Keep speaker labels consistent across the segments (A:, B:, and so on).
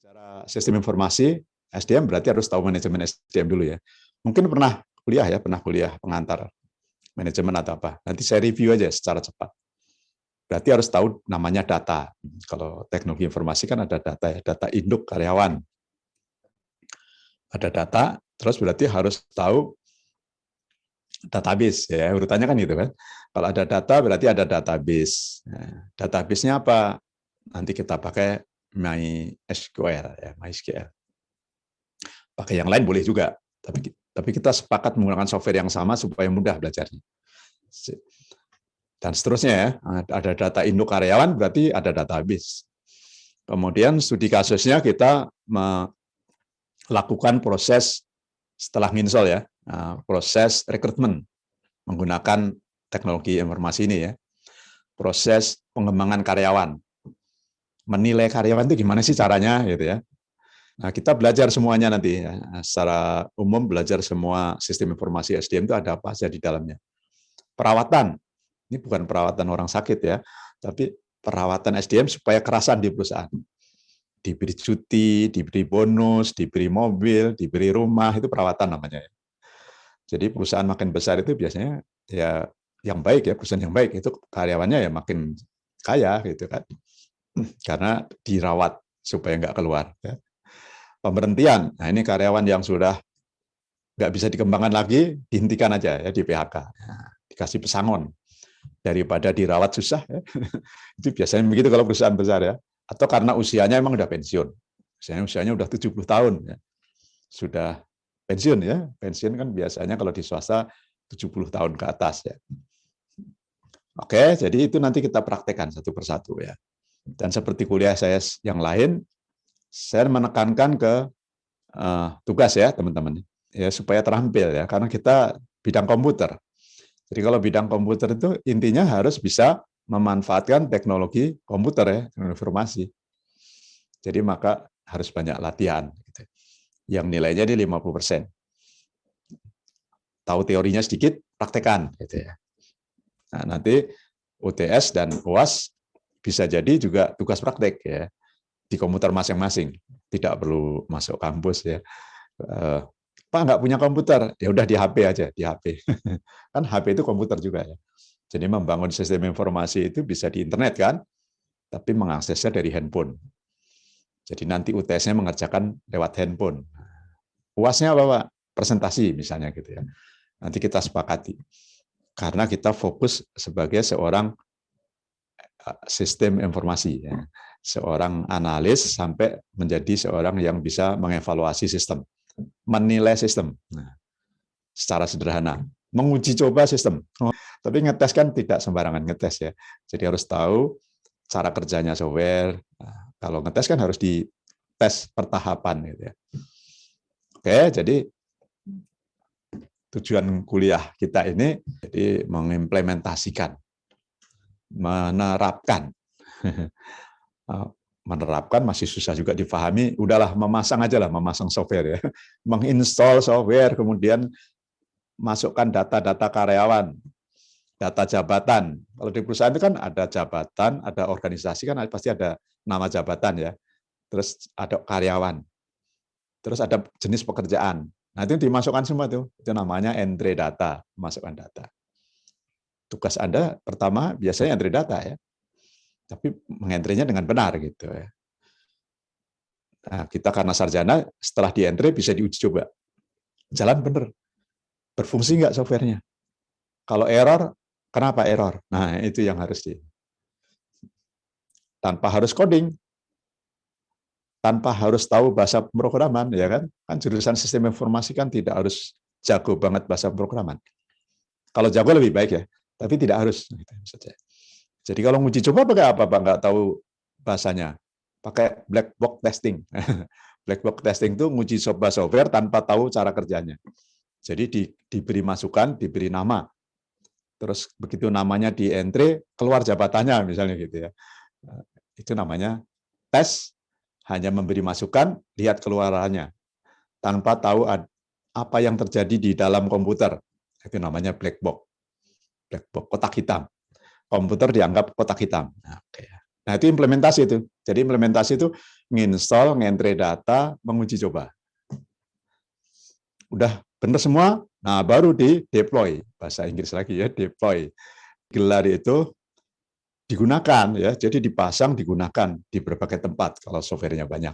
A: Bicara sistem informasi, SDM berarti harus tahu manajemen SDM dulu ya. Mungkin pernah kuliah pengantar manajemen atau apa. Nanti saya review aja secara cepat. Berarti harus tahu namanya data. Kalau teknologi informasi kan ada data ya, data induk karyawan. Ada data, terus berarti harus tahu database ya, urutannya kan gitu kan. Kalau ada data berarti ada database. Nah, database-nya apa? Nanti kita pakai MySQL ya, MySQL. Pakai yang lain boleh juga, tapi kita sepakat menggunakan software yang sama supaya mudah belajarnya. Dan seterusnya ya, ada data induk karyawan berarti ada database. Kemudian studi kasusnya kita melakukan proses setelah nginstal ya, proses rekrutmen menggunakan teknologi informasi ini ya. Proses pengembangan karyawan. Menilai karyawan itu gimana sih caranya gitu ya. Nah, kita belajar semuanya nanti ya. Secara umum belajar semua sistem informasi SDM itu ada apa saja di dalamnya. Perawatan. Ini bukan perawatan orang sakit ya, tapi perawatan SDM supaya kerasan di perusahaan. Diberi cuti, diberi bonus, diberi mobil, diberi rumah, itu perawatan namanya. Jadi perusahaan makin besar itu biasanya ya yang baik ya, perusahaan yang baik itu karyawannya ya makin kaya gitu kan. Karena dirawat supaya nggak keluar. Ya. Pemberhentian, nah ini karyawan yang sudah nggak bisa dikembangkan lagi, dihentikan aja ya di PHK. Nah, dikasih pesangon. Daripada dirawat susah. Ya. Itu biasanya begitu kalau perusahaan besar ya. Atau karena usianya emang udah pensiun. Usianya udah 70 tahun. Ya. Sudah pensiun ya. Pensiun kan biasanya kalau di swasta 70 tahun ke atas ya. Oke, jadi itu nanti kita praktekkan satu persatu ya. Dan seperti kuliah saya yang lain, saya menekankan ke tugas ya teman-teman, ya supaya terampil ya, karena kita bidang komputer. Jadi kalau bidang komputer itu intinya harus bisa memanfaatkan teknologi komputer ya, teknologi informasi. Jadi maka harus banyak latihan. Gitu. Yang nilainya di 50%. Tahu teorinya sedikit, praktekan. Gitu ya. Nah, nanti UTS dan UAS bisa jadi juga tugas praktek ya di komputer masing-masing, tidak perlu masuk kampus ya. Pak nggak punya komputer, ya udah di HP aja, di HP. Kan HP itu komputer juga ya. Jadi membangun sistem informasi itu bisa di internet kan, tapi mengaksesnya dari handphone. Jadi nanti UTS-nya mengerjakan lewat handphone. UAS-nya apa Pak? Presentasi misalnya gitu ya. Nanti kita sepakati. Karena kita fokus sebagai seorang sistem informasi, ya. Seorang analis sampai menjadi seorang yang bisa mengevaluasi sistem, menilai sistem, secara sederhana, menguji coba sistem. Tapi ngetes kan tidak sembarangan ngetes ya. Jadi harus tahu cara kerjanya software. Kalau ngetes kan harus dites pertahapan gitu ya. Oke, jadi tujuan kuliah kita ini jadi mengimplementasikan, menerapkan masih susah juga dipahami, udahlah memasang aja lah, memasang software ya, menginstall software, kemudian masukkan data-data karyawan, data jabatan. Kalau di perusahaan itu kan ada jabatan, ada organisasi kan pasti ada nama jabatan ya, terus ada karyawan, terus ada jenis pekerjaan. Nah itu dimasukkan semua tuh, itu namanya entry data, masukkan data. Tugas Anda pertama biasanya entry data ya, tapi mengentrinya dengan benar gitu ya. Nah, kita karena sarjana setelah di entry bisa diuji coba, jalan bener, berfungsi nggak softwarenya. Kalau error, kenapa error? Nah itu yang harus tanpa harus coding, tanpa harus tahu bahasa pemrograman ya kan? Kan jurusan sistem informasi kan tidak harus jago banget bahasa pemrograman. Kalau jago lebih baik ya, tapi tidak harus. Jadi kalau nguji coba pakai apa Pak? Nggak tahu bahasanya. Pakai black box testing. Black box testing itu nguji coba software tanpa tahu cara kerjanya. Jadi diberi masukan, diberi nama. Terus begitu namanya di entry, keluar jabatannya misalnya gitu ya. Itu namanya tes, hanya memberi masukan, lihat keluarannya. Tanpa tahu apa yang terjadi di dalam komputer. Itu namanya black box. Black box, kotak hitam. Komputer dianggap kotak hitam. Oke. Nah, itu implementasi itu. Jadi implementasi itu nginstall, ngentre data, menguji coba. Udah benar semua, nah baru di deploy. Bahasa Inggris lagi ya, deploy. Gelar itu digunakan ya, jadi dipasang, digunakan di berbagai tempat kalau softwarenya banyak.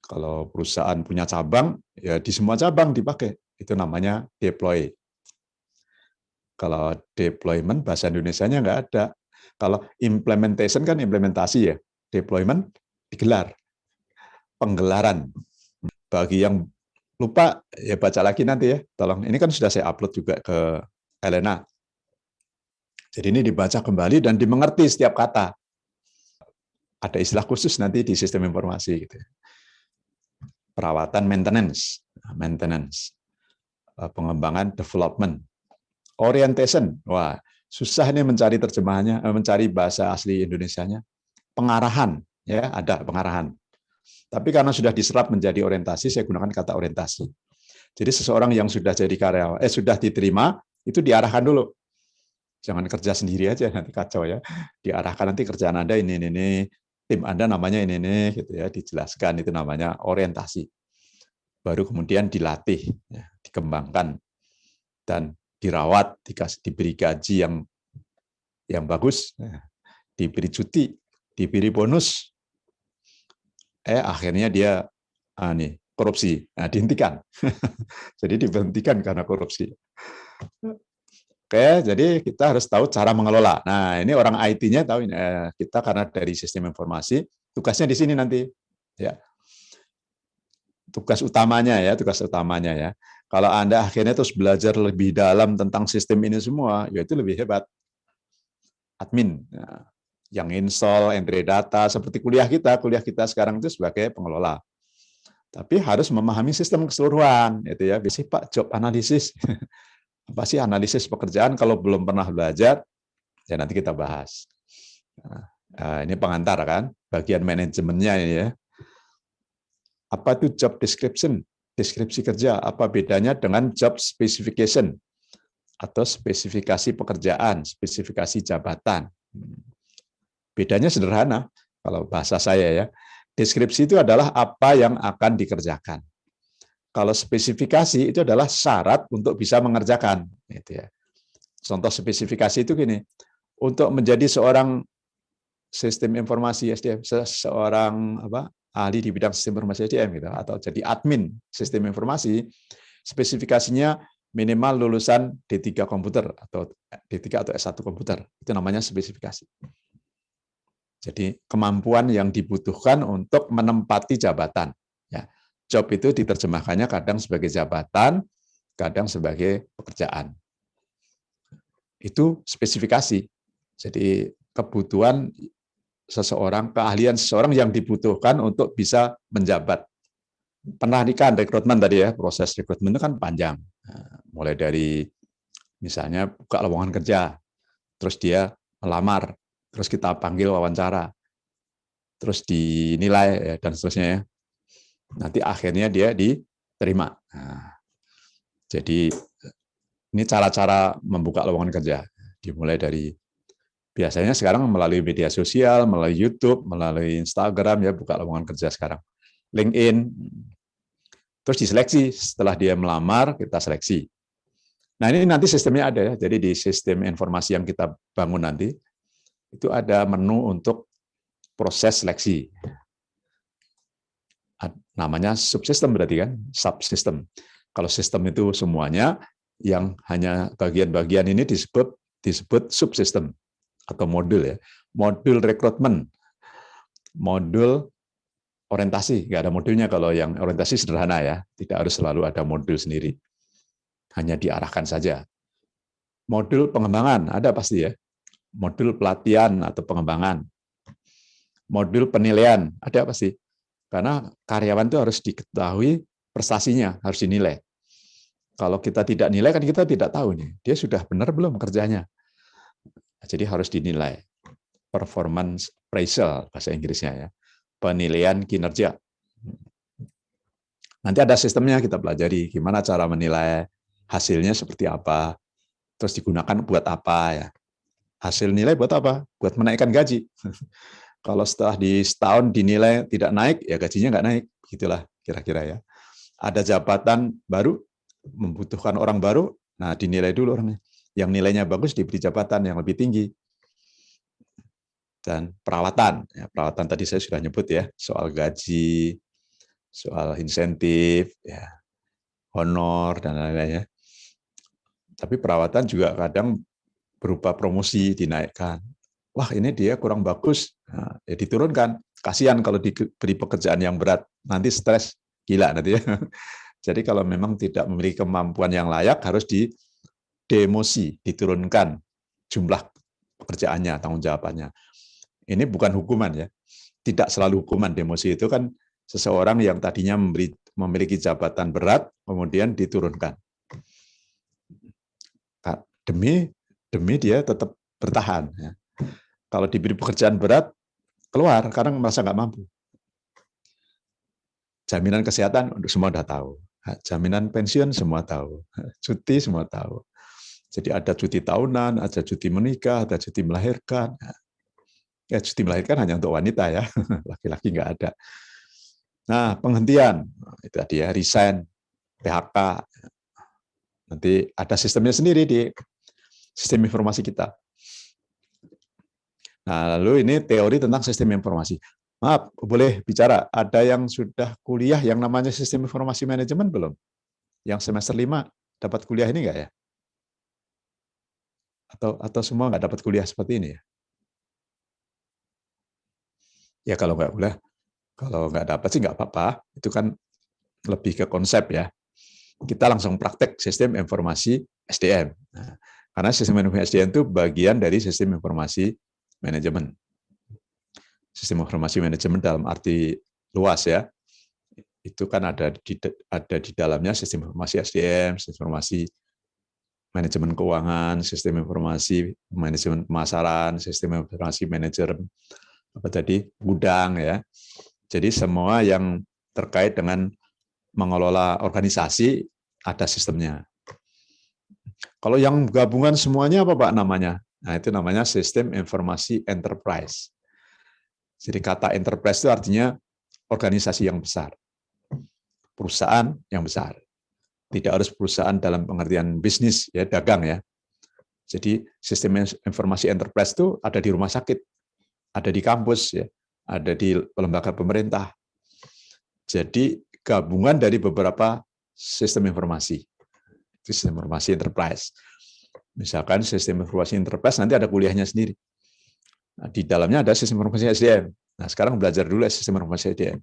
A: Kalau perusahaan punya cabang, ya di semua cabang dipakai. Itu namanya deploy. Kalau deployment bahasa Indonesianya nggak ada. Kalau implementation kan implementasi ya. Deployment digelar. Penggelaran. Bagi yang lupa, ya baca lagi nanti ya. Tolong, ini kan sudah saya upload juga ke Elena. Jadi ini dibaca kembali dan dimengerti setiap kata. Ada istilah khusus nanti di sistem informasi. Gitu. Perawatan maintenance, pengembangan development, orientation. Wah, susah ini mencari terjemahannya, mencari bahasa asli Indonesianya. Pengarahan, ya ada pengarahan. Tapi karena sudah diserap menjadi orientasi, saya gunakan kata orientasi. Jadi seseorang yang sudah jadi karyawan, sudah diterima, itu diarahkan dulu. Jangan kerja sendiri aja, nanti kacau ya. Diarahkan nanti kerjaan Anda ini, tim Anda namanya ini, gitu ya, dijelaskan itu namanya orientasi. Baru kemudian dilatih, ya, dikembangkan dan dirawat, diberi gaji yang bagus, diberi cuti, diberi bonus. Akhirnya dia korupsi, dihentikan. Jadi diberhentikan karena korupsi. Oke, jadi kita harus tahu cara mengelola. Nah, ini orang IT-nya tahu ini. Kita karena dari sistem informasi, tugasnya di sini nanti. Ya. Tugas utamanya ya. Kalau Anda akhirnya terus belajar lebih dalam tentang sistem ini semua, ya itu lebih hebat. Admin. Nah, yang install, entry data, seperti kuliah kita sekarang itu sebagai pengelola. Tapi harus memahami sistem keseluruhan, itu ya. Biasanya Pak, job analisis. Apa sih analisis pekerjaan? Kalau belum pernah belajar, ya nanti kita bahas. Nah, ini pengantar kan, bagian manajemennya ini ya. Apa itu job description? Deskripsi kerja. Apa bedanya dengan job specification? Atau spesifikasi pekerjaan, spesifikasi jabatan. Bedanya sederhana, kalau bahasa saya ya. Deskripsi itu adalah apa yang akan dikerjakan. Kalau spesifikasi itu adalah syarat untuk bisa mengerjakan. Gitu ya. Contoh spesifikasi itu gini, untuk menjadi seorang sistem informasi SDM, seorang ahli di bidang sistem informasi SDM gitu, atau jadi admin sistem informasi, spesifikasinya minimal lulusan D3 komputer atau D3 atau S1 komputer. Itu namanya spesifikasi. Jadi kemampuan yang dibutuhkan untuk menempati jabatan. Ya. Job itu diterjemahkannya kadang sebagai jabatan, kadang sebagai pekerjaan. Itu spesifikasi. Jadi kebutuhan seseorang, keahlian seseorang yang dibutuhkan untuk bisa menjabat. Penarikan rekrutmen tadi ya, proses rekrutmen itu kan panjang. Mulai dari misalnya buka lowongan kerja, terus dia melamar, terus kita panggil wawancara, terus dinilai ya, dan seterusnya ya. Nanti akhirnya dia diterima. Nah, jadi ini cara-cara membuka lowongan kerja. Dimulai dari biasanya sekarang melalui media sosial, melalui YouTube, melalui Instagram ya, buka lowongan kerja sekarang. LinkedIn. Terus diseleksi, setelah dia melamar kita seleksi. Nah, ini nanti sistemnya ada ya. Jadi di sistem informasi yang kita bangun nanti itu ada menu untuk proses seleksi. Namanya subsistem berarti kan, subsistem. Kalau sistem itu semuanya, yang hanya bagian-bagian ini disebut subsistem atau modul ya. Modul rekrutmen, modul orientasi, nggak ada modulnya kalau yang orientasi sederhana ya, tidak harus selalu ada modul sendiri. Hanya diarahkan saja. Modul pengembangan ada pasti ya. Modul pelatihan atau pengembangan. Modul penilaian ada pasti. Karena karyawan itu harus diketahui prestasinya, harus dinilai. Kalau kita tidak nilai, kan kita tidak tahu nih, dia sudah benar belum kerjanya. Jadi harus dinilai. Performance appraisal, bahasa Inggrisnya ya. Penilaian kinerja. Nanti ada sistemnya kita pelajari, gimana cara menilai, hasilnya seperti apa, terus digunakan buat apa ya. Hasil nilai buat apa? Buat menaikkan gaji. Kalau setelah di setahun dinilai tidak naik, ya gajinya nggak naik. Begitulah kira-kira ya. Ada jabatan baru, membutuhkan orang baru, nah dinilai dulu orangnya. Yang nilainya bagus diberi jabatan yang lebih tinggi. Dan perawatan, ya, perawatan tadi saya sudah nyebut ya, soal gaji, soal insentif, ya, honor, dan lain-lainnya. Tapi perawatan juga kadang berupa promosi, dinaikkan. Wah, ini dia kurang bagus, nah, ya diturunkan. Kasihan kalau diberi pekerjaan yang berat, nanti stres, gila nanti ya. Jadi kalau memang tidak memiliki kemampuan yang layak, harus didemosi, diturunkan jumlah pekerjaannya, tanggung jawabannya. Ini bukan hukuman ya, tidak selalu hukuman. Demosi itu kan seseorang yang tadinya memiliki jabatan berat, kemudian diturunkan. Demi dia tetap bertahan. Ya. Kalau diberi pekerjaan berat, keluar, karena merasa nggak mampu. Jaminan kesehatan, untuk semua udah tahu. Jaminan pensiun, semua tahu. Cuti, semua tahu. Jadi ada cuti tahunan, ada cuti menikah, ada cuti melahirkan. Ya, cuti melahirkan hanya untuk wanita ya, laki-laki nggak ada. Nah, penghentian, itu tadi ya, resign, PHK. Nanti ada sistemnya sendiri di sistem informasi kita. Nah, lalu ini teori tentang sistem informasi. Maaf, boleh bicara. Ada yang sudah kuliah yang namanya sistem informasi manajemen belum? Yang semester 5 dapat kuliah ini nggak ya? Atau semua nggak dapat kuliah seperti ini ya? Ya kalau nggak dapat sih nggak apa-apa. Itu kan lebih ke konsep ya. Kita langsung praktek sistem informasi SDM. Nah, karena sistem informasi SDM itu bagian dari sistem informasi manajemen. Sistem informasi manajemen dalam arti luas ya. Itu kan ada di dalamnya sistem informasi SDM, sistem informasi manajemen keuangan, sistem informasi manajemen pemasaran, sistem informasi manajemen gudang ya. Jadi semua yang terkait dengan mengelola organisasi ada sistemnya. Kalau yang gabungan semuanya apa Pak namanya? Nah, itu namanya sistem informasi enterprise. Jadi kata enterprise itu artinya organisasi yang besar. Perusahaan yang besar. Tidak harus perusahaan dalam pengertian bisnis ya, dagang ya. Jadi sistem informasi enterprise itu ada di rumah sakit, ada di kampus ya, ada di lembaga pemerintah. Jadi gabungan dari beberapa sistem informasi. Sistem informasi enterprise. Misalkan sistem informasi enterprise nanti ada kuliahnya sendiri. Nah, di dalamnya ada sistem informasi SDM. Nah, sekarang belajar dulu sistem informasi SDM.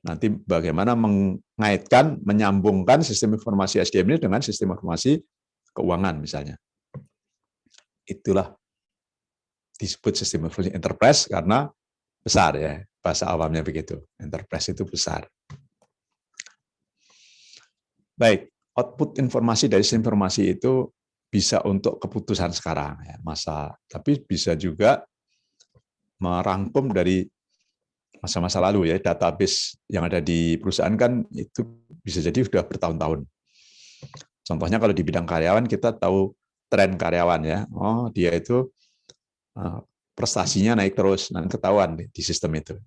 A: Nanti bagaimana mengaitkan, menyambungkan sistem informasi SDM ini dengan sistem informasi keuangan misalnya. Itulah disebut sistem informasi enterprise karena besar ya, bahasa awamnya begitu. Enterprise itu besar. Baik, output informasi dari sistem informasi itu bisa untuk keputusan sekarang ya, tapi bisa juga merangkum dari masa-masa lalu ya, database yang ada di perusahaan kan itu bisa jadi sudah bertahun-tahun. Contohnya kalau di bidang karyawan kita tahu tren karyawan ya, oh dia itu prestasinya naik terus, nanti ketahuan di sistem itu.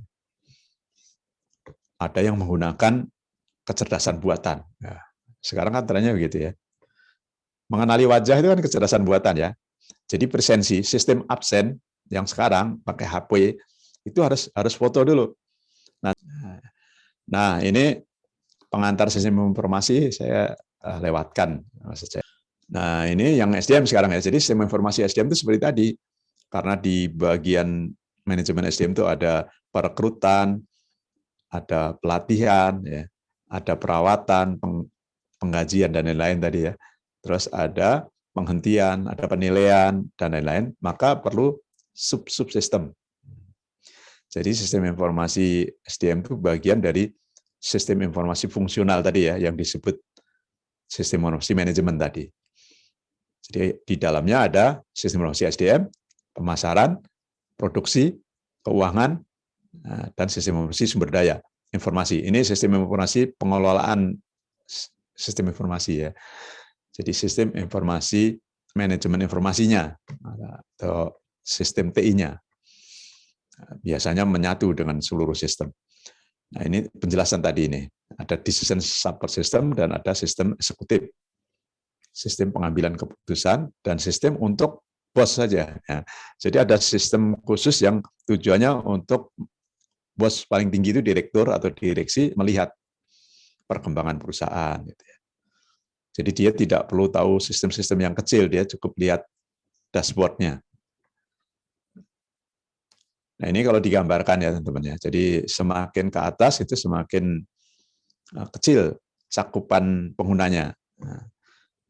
A: Ada yang menggunakan kecerdasan buatan. Nah, sekarang kan trennya begitu ya. Mengenali wajah itu kan kecerdasan buatan ya. Jadi presensi, sistem absen yang sekarang pakai HP itu harus foto dulu. Nah ini pengantar sistem informasi saya lewatkan. Nah ini yang SDM sekarang ya. Jadi sistem informasi SDM itu seperti tadi. Karena di bagian manajemen SDM itu ada perekrutan, ada pelatihan, ya, ada perawatan, penggajian dan lain-lain tadi ya. Terus ada penghentian, ada penilaian dan lain-lain. Maka perlu subsistem. Jadi sistem informasi SDM itu bagian dari sistem informasi fungsional tadi ya, yang disebut sistem informasi manajemen tadi. Jadi di dalamnya ada sistem informasi SDM, pemasaran, produksi, keuangan, dan sistem informasi sumber daya informasi. Ini sistem informasi pengelolaan sistem informasi ya. Jadi sistem informasi manajemen informasinya atau sistem TI-nya. Biasanya menyatu dengan seluruh sistem. Nah, ini penjelasan tadi ini. Ada decision support system dan ada sistem eksekutif. Sistem pengambilan keputusan dan sistem untuk bos saja. Ya. Jadi ada sistem khusus yang tujuannya untuk bos paling tinggi itu direktur atau direksi melihat perkembangan perusahaan. Gitu ya. Jadi dia tidak perlu tahu sistem-sistem yang kecil, dia cukup lihat dashboard-nya. Nah, ini kalau digambarkan ya teman-teman ya. Jadi semakin ke atas itu semakin kecil cakupan penggunanya. Nah,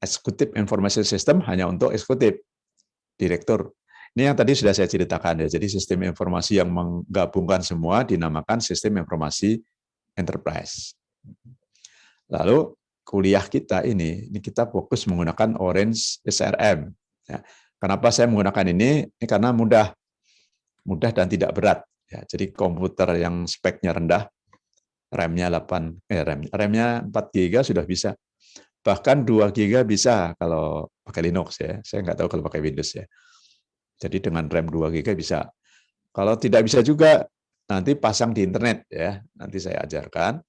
A: Executive Information System hanya untuk eksekutif, direktur. Ini yang tadi sudah saya ceritakan ya. Jadi sistem informasi yang menggabungkan semua dinamakan sistem informasi enterprise. Lalu kuliah kita ini kita fokus menggunakan Orange SRM. Ya. Kenapa saya menggunakan ini? Ini karena mudah dan tidak berat. Ya, jadi komputer yang speknya rendah, RAM-nya 4 GB sudah bisa. Bahkan 2 GB bisa kalau pakai Linux ya. Saya nggak tahu kalau pakai Windows ya. Jadi dengan RAM 2 GB bisa. Kalau tidak bisa juga nanti pasang di internet ya. Nanti saya ajarkan.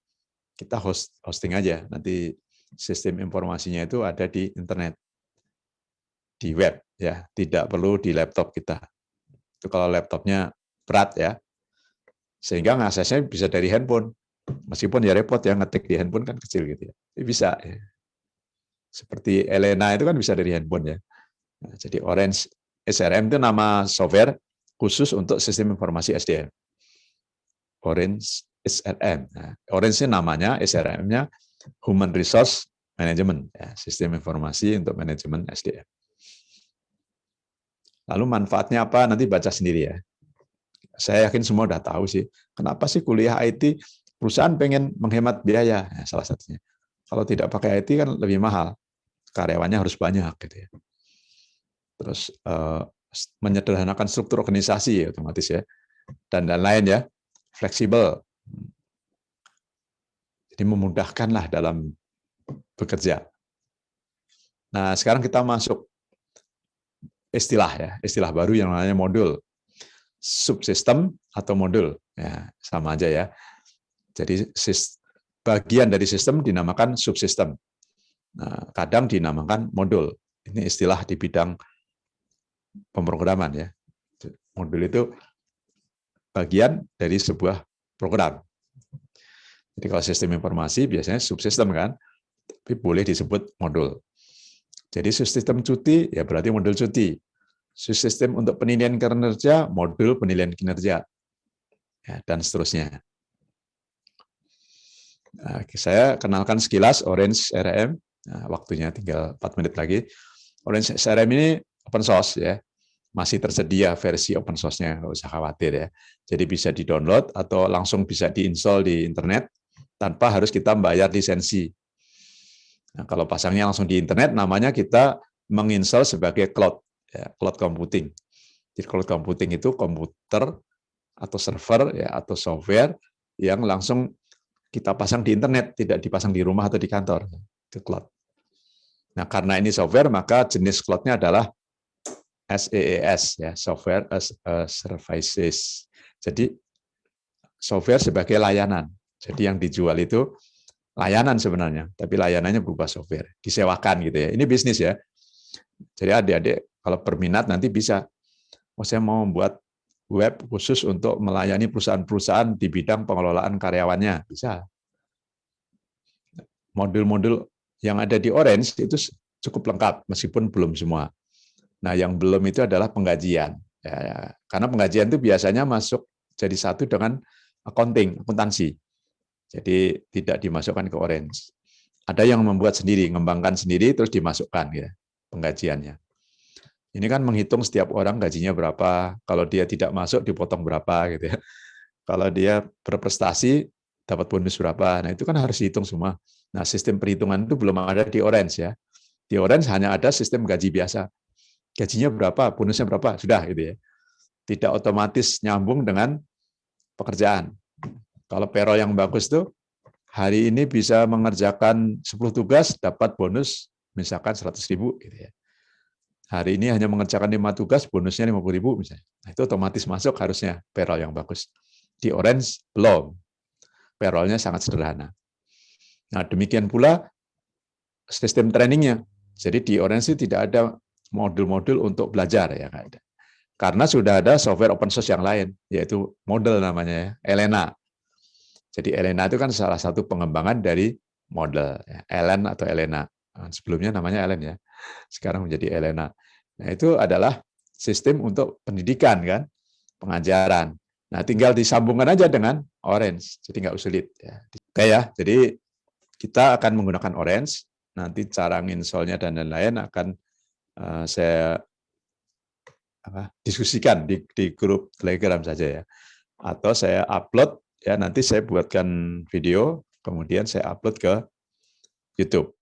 A: Kita hosting aja. Nanti sistem informasinya itu ada di internet, di web ya. Tidak perlu di laptop kita. Itu kalau laptopnya berat ya, sehingga ngaksesnya bisa dari handphone. Meskipun ya repot ya, ngetik di handphone kan kecil gitu ya. Tapi bisa ya. Seperti Elena itu kan bisa dari handphone ya. Nah, jadi Orange SRM itu nama software khusus untuk sistem informasi SDM. Orange SRM. Nah, Orange namanya, SRM-nya Human Resource Management, ya, sistem informasi untuk manajemen SDM. Lalu manfaatnya apa? Nanti baca sendiri ya. Saya yakin semua udah tahu sih. Kenapa sih kuliah IT? Perusahaan pengen menghemat biaya, ya, salah satunya. Kalau tidak pakai IT kan lebih mahal. Karyawannya harus banyak gitu ya. Terus menyederhanakan struktur organisasi ya, otomatis ya. Dan lain ya. Fleksibel. Jadi memudahkanlah dalam bekerja. Nah, sekarang kita masuk istilah baru yang namanya modul. Subsistem atau modul, ya sama aja ya. Jadi bagian dari sistem dinamakan subsistem. Nah, kadang dinamakan modul. Ini istilah di bidang pemrograman ya. Modul itu bagian dari sebuah program. Jadi kalau sistem informasi biasanya subsistem kan, tapi boleh disebut modul. Jadi sistem cuti ya berarti modul cuti. Sistem untuk penilaian kinerja, modul penilaian kinerja, ya, dan seterusnya. Nah, saya kenalkan sekilas Orange SRM. Nah, waktunya tinggal 4 menit lagi. Orange SRM ini open source ya, masih tersedia versi open source-nya, nggak usah khawatir ya. Jadi bisa di-download atau langsung bisa di-install di internet tanpa harus kita bayar lisensi. Nah, kalau pasangnya langsung di internet, namanya kita menginstal sebagai cloud. Ya, cloud computing. Jadi cloud computing itu komputer atau server ya atau software yang langsung kita pasang di internet, tidak dipasang di rumah atau di kantor. Itu cloud. Nah, karena ini software, maka jenis cloud-nya adalah SaaS ya, software as a services. Jadi software sebagai layanan. Jadi yang dijual itu layanan sebenarnya, tapi layanannya berupa software, disewakan gitu ya. Ini bisnis ya. Jadi adik-adik kalau berminat nanti bisa, saya mau membuat web khusus untuk melayani perusahaan-perusahaan di bidang pengelolaan karyawannya, bisa. Modul-modul yang ada di Orange itu cukup lengkap, meskipun belum semua. Nah, yang belum itu adalah penggajian. Ya, karena penggajian itu biasanya masuk jadi satu dengan akuntansi. Jadi tidak dimasukkan ke Orange. Ada yang membuat sendiri, mengembangkan sendiri, terus dimasukkan ya penggajiannya. Ini kan menghitung setiap orang gajinya berapa, kalau dia tidak masuk dipotong berapa gitu ya. Kalau dia berprestasi dapat bonus berapa. Nah, itu kan harus dihitung semua. Nah, sistem perhitungan itu belum ada di Orange ya. Di Orange hanya ada sistem gaji biasa. Gajinya berapa, bonusnya berapa, sudah gitu ya. Tidak otomatis nyambung dengan pekerjaan. Kalau payroll yang bagus tuh hari ini bisa mengerjakan 10 tugas dapat bonus misalkan 100.000 gitu ya. hari ini hanya mengerjakan 5 tugas, bonusnya 50.000 misalnya. Nah, itu otomatis masuk harusnya payroll yang bagus. Di Orange belum. Payroll-nya sangat sederhana. Nah, demikian pula sistem trainingnya. Jadi di Orange tidak ada modul-modul untuk belajar ya, nggak ada. Karena sudah ada software open source yang lain, yaitu model namanya ya, Elena. Jadi Elena itu kan salah satu pengembangan dari model, ya, Ellen atau Elena. Sebelumnya namanya Ellen ya, sekarang menjadi Elena. Nah itu adalah sistem untuk pendidikan kan, pengajaran. Nah tinggal disambungkan aja dengan Orange, jadi nggak sulit. Ya. Oke ya, jadi kita akan menggunakan Orange. Nanti cara nginstallnya dan lain-lain akan saya diskusikan di grup Telegram saja ya. Atau saya upload ya, nanti saya buatkan video, kemudian saya upload ke YouTube.